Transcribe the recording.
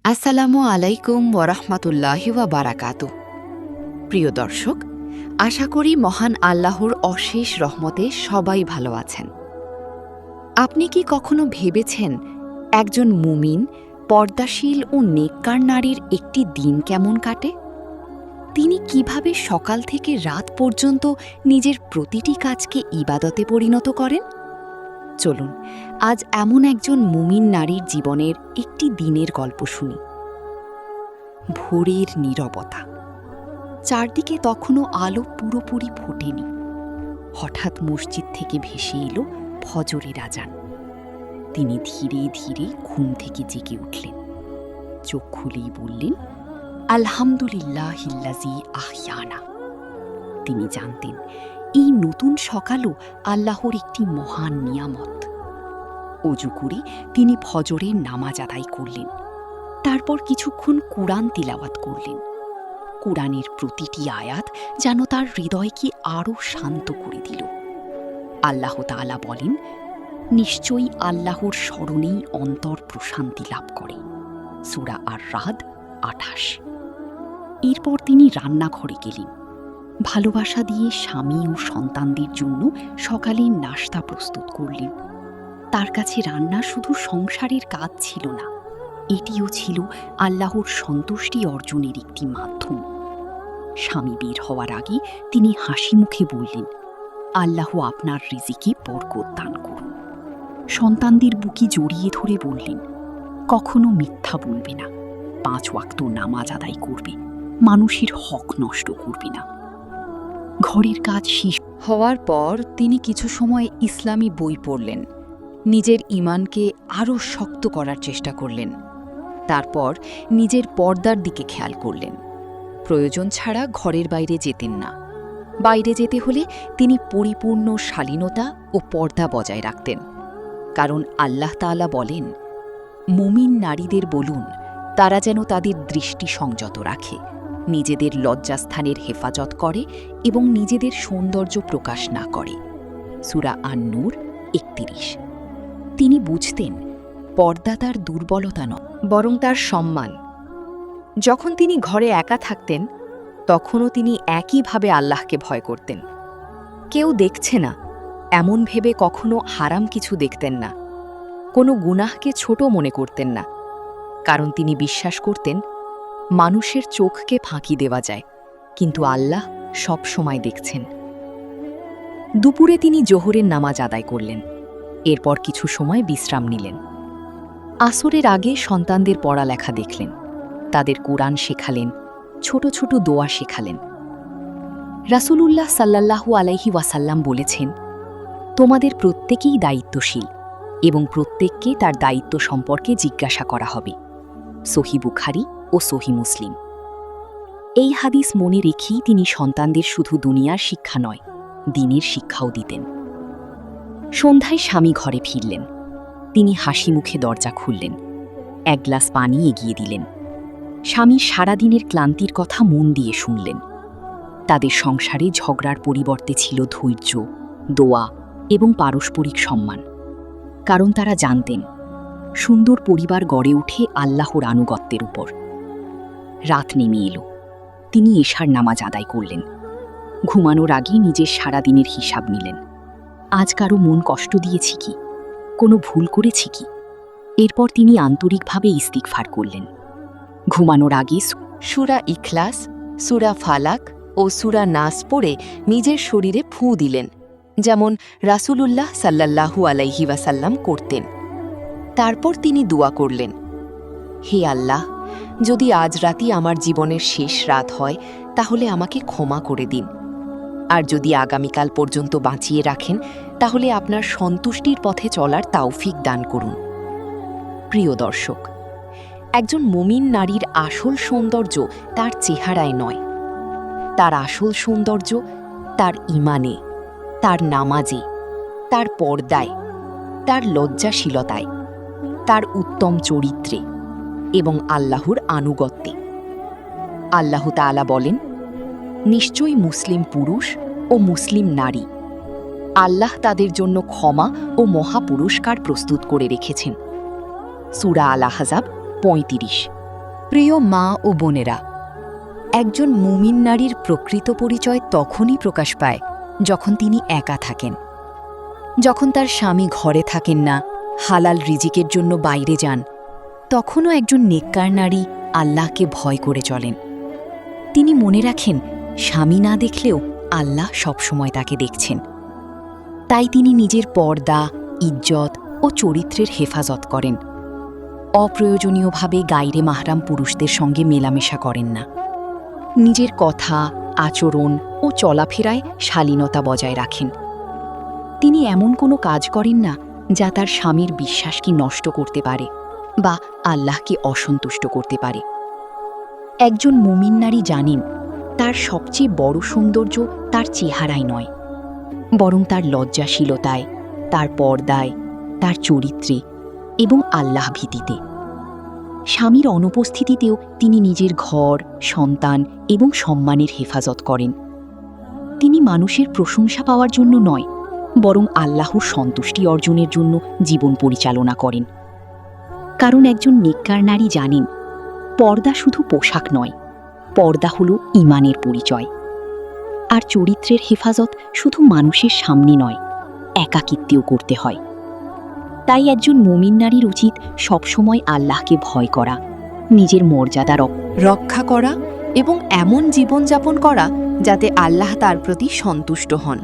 আসসালামু আলাইকুম ওয়ারাহমাতুল্লাহি ওয়া বারাকাতু। প্রিয় দর্শক, আশা করি মহান আল্লাহর অশেষ রহমতে সবাই ভালো আছেন। আপনি কি কখনো ভেবেছেন একজন মুমিন, পর্দাশীল ও নেককার নারীর একটি দিন কেমন কাটে? তিনি কিভাবে সকাল থেকে রাত পর্যন্ত নিজের প্রতিটি কাজকে ইবাদতে পরিণত করেন? চলুন আজ এমন একজন মুমিন নারীর জীবনের একটি দিনের গল্প শুনি। ভোরের নীরবতা, চারদিকে তখনও আলো পুরোপুরি ফোটেনি। হঠাৎ মসজিদ থেকে ভেসে এলো ফজরের আজান। তিনি ধীরে ধীরে ঘুম থেকে জেগে উঠলেন। চোখ খুলেই বললেন, আলহামদুলিল্লাহিল্লাযী আহইয়ানা। তিনি জানতেন এই নতুন সকালও আল্লাহর একটি মহান নিয়ামত। অজু করে তিনি ফজরের নামাজ আদায় করলেন। তারপর কিছুক্ষণ কুরআন তিলাওয়াত করলেন। কুরআনের প্রতিটি আয়াত যেন তার হৃদয়কে আরও শান্ত করে দিল। আল্লাহ তাআলা বলেন, নিশ্চয়ই আল্লাহর স্মরণেই অন্তর প্রশান্তি লাভ করে। সূরা আর-রাদ ২৮। এরপর তিনি রান্নাঘরে গেলেন। ভালোবাসা দিয়ে স্বামী ও সন্তানদের জন্য সকালের নাশতা প্রস্তুত করলেন। তার কাছে রান্না শুধু সংসারের কাজ ছিল না, এটিও ছিল আল্লাহর সন্তুষ্টি অর্জনের একটি মাধ্যম। স্বামী বের হওয়ার আগে তিনি হাসি মুখে বললেন, আল্লাহ আপনার রিজিকে বরকত দান করুন। সন্তানদের বুকে জড়িয়ে ধরে বললেন, কখনো মিথ্যা বলবে না, ৫ ওয়াক্ত নামাজ আদায় করবে, মানুষের হক নষ্ট করবে না। ঘরের কাজ শেষ হওয়ার পর তিনি কিছু সময় ইসলামী বই পড়লেন। নিজের ঈমানকে আরও শক্ত করার চেষ্টা করলেন। তারপর নিজের পর্দার দিকে খেয়াল করলেন। প্রয়োজন ছাড়া ঘরের বাইরে যেতেন না। বাইরে যেতে হলে তিনি পরিপূর্ণ শালীনতা ও পর্দা বজায় রাখতেন। কারণ আল্লাহ তাআলা বলেন, মুমিন নারীদের বলুন তারা যেন তাদের দৃষ্টি সংযত রাখে, নিজেদের লজ্জাস্থানের হেফাজত করে এবং নিজেদের সৌন্দর্য প্রকাশ না করে। সূরা আন-নূর ৩১। তিনি বুঝতেন পর্দা তার দুর্বলতা নয়, বরং তার সম্মান। যখন তিনি ঘরে একা থাকতেন তখনও তিনি একইভাবে আল্লাহকে ভয় করতেন। কেউ দেখছে না এমন ভেবে কখনো হারাম কিছু দেখতেন না, কোনো গুনাহকে ছোট মনে করতেন না। কারণ তিনি বিশ্বাস করতেন মানুষের চোখকে ফাঁকি দেওয়া যায়, কিন্তু আল্লাহ সব সময় দেখছেন। দুপুরে তিনি জোহরের নামাজ আদায় করলেন। এরপর কিছু সময় বিশ্রাম নিলেন। আসরের আগে সন্তানদের পড়ালেখা দেখলেন, তাদের কুরআন শেখালেন, ছোট ছোট দোয়া শেখালেন। রাসূলুল্লাহ সাল্লাল্লাহু আলাইহি ওয়াসাল্লাম বলেছেন, তোমাদের প্রত্যেকেই দায়িত্বশীল এবং প্রত্যেককে তার দায়িত্ব সম্পর্কে জিজ্ঞাসা করা হবে। সহিহ বুখারী ও সহিহ মুসলিম। এই হাদিস মনে রেখেই তিনি সন্তানদের শুধু দুনিয়ার শিক্ষা নয়, দ্বীনের শিক্ষাও দিতেন। সন্ধ্যায় স্বামী ঘরে ফিরলেন। তিনি হাসি মুখে দরজা খুললেন, এক গ্লাস পানি এগিয়ে দিলেন। স্বামীর সারাদিনের ক্লান্তির কথা মন দিয়ে শুনলেন। তাদের সংসারে ঝগড়ার পরিবর্তে ছিল ধৈর্য, দোয়া এবং পারস্পরিক সম্মান। কারণ তারা জানতেন সুন্দর পরিবার গড়ে ওঠে আল্লাহর আনুগত্যের উপর। রাত নেমে এলো। তিনি এশার নামাজ আদায় করলেন। ঘুমানোর আগে নিজের সারাদিনের হিসাব নিলেন। আজ কারো মন কষ্ট দিয়েছি কি, কোনো ভুল করেছি কি? এরপর তিনি আন্তরিকভাবে ইস্তিগফার করলেন। ঘুমানোর আগে সূরা ইখলাস, সূরা ফালাক ও সূরা নাস পড়ে নিজের শরীরে ফুঁ দিলেন, যেমন রাসূলুল্লাহ সাল্লাল্লাহু আলাইহি ওয়াসাল্লাম করতেন। তারপর তিনি দোয়া করলেন, হে আল্লাহ, যদি আজ রাতই আমার জীবনের শেষ রাত হয় তাহলে আমাকে ক্ষমা করে দিন। আর যদি আগামীকাল পর্যন্ত বাঁচিয়ে রাখেন তাহলে আপনার সন্তুষ্টির পথে চলার তাওফিক দান করুন। প্রিয় দর্শক, একজন মুমিন নারীর আসল সৌন্দর্য তার চেহারায় নয়, তার আসল সৌন্দর্য তার ঈমানে, তার নামাজে, তার পর্দায়, তার লজ্জাশীলতায়, তার উত্তম চরিত্রে এবং আল্লাহর আনুগত্যে। আল্লাহ তাআলা বলেন, নিশ্চয়ই মুসলিম পুরুষ ও মুসলিম নারী আল্লাহ তাদের জন্য ক্ষমা ও মহা পুরস্কার প্রস্তুত করে রেখেছেন। সূরা আল আহজাব ৩৫। প্রিয় মা ও বোনেরা, একজন মুমিন নারীর প্রকৃত পরিচয় তখনই প্রকাশ পায় যখন তিনি একা থাকেন, যখন তার স্বামী ঘরে থাকেন না, হালাল রিজিকের জন্য বাইরে যান। তখনও একজন নেককার নারী আল্লাহকে ভয় করে চলেন। তিনি মনে রাখেন, স্বামী না দেখলেও আল্লাহ সবসময় তাকে দেখছেন। তাই তিনি নিজের পর্দা, ইজ্জত ও চরিত্রের হেফাজত করেন। অপ্রয়োজনীয়ভাবে গাইরে মাহরাম পুরুষদের সঙ্গে মেলামেশা করেন না। নিজের কথা, আচরণ ও চলাফেরায় শালীনতা বজায় রাখেন। তিনি এমন কোনো কাজ করেন না যা তার স্বামীর বিশ্বাসকে নষ্ট করতে পারে বা আল্লাহকে অসন্তুষ্ট করতে পারে। একজন মুমিন নারী জানেন, তার সবচেয়ে বড় সৌন্দর্য তার চেহারায় নয়, বরং তার লজ্জাশীলতায়, তার পর্দায়, তার চরিত্রে এবং আল্লাহ ভীতিতে। স্বামীর অনুপস্থিতিতেও তিনি নিজের ঘর, সন্তান এবং সম্মানের হেফাজত করেন। তিনি মানুষের প্রশংসা পাওয়ার জন্য নয়, বরং আল্লাহর সন্তুষ্টি অর্জনের জন্য জীবন পরিচালনা করেন। কারণ একজন নেককার নারী জানেন, পর্দা শুধু পোশাক নয়, পর্দা হলো ঈমানের পরিচয়। আর চরিত্রের হেফাজত শুধু মানুষের সামনে নয়, একাকিত্বেও করতে হয়। তাই একজন মুমিন নারীর উচিত সবসময় আল্লাহকে ভয় করা, নিজের মর্যাদা রক্ষা করা এবং এমন জীবনযাপন করা যাতে আল্লাহ তার প্রতি সন্তুষ্ট হন।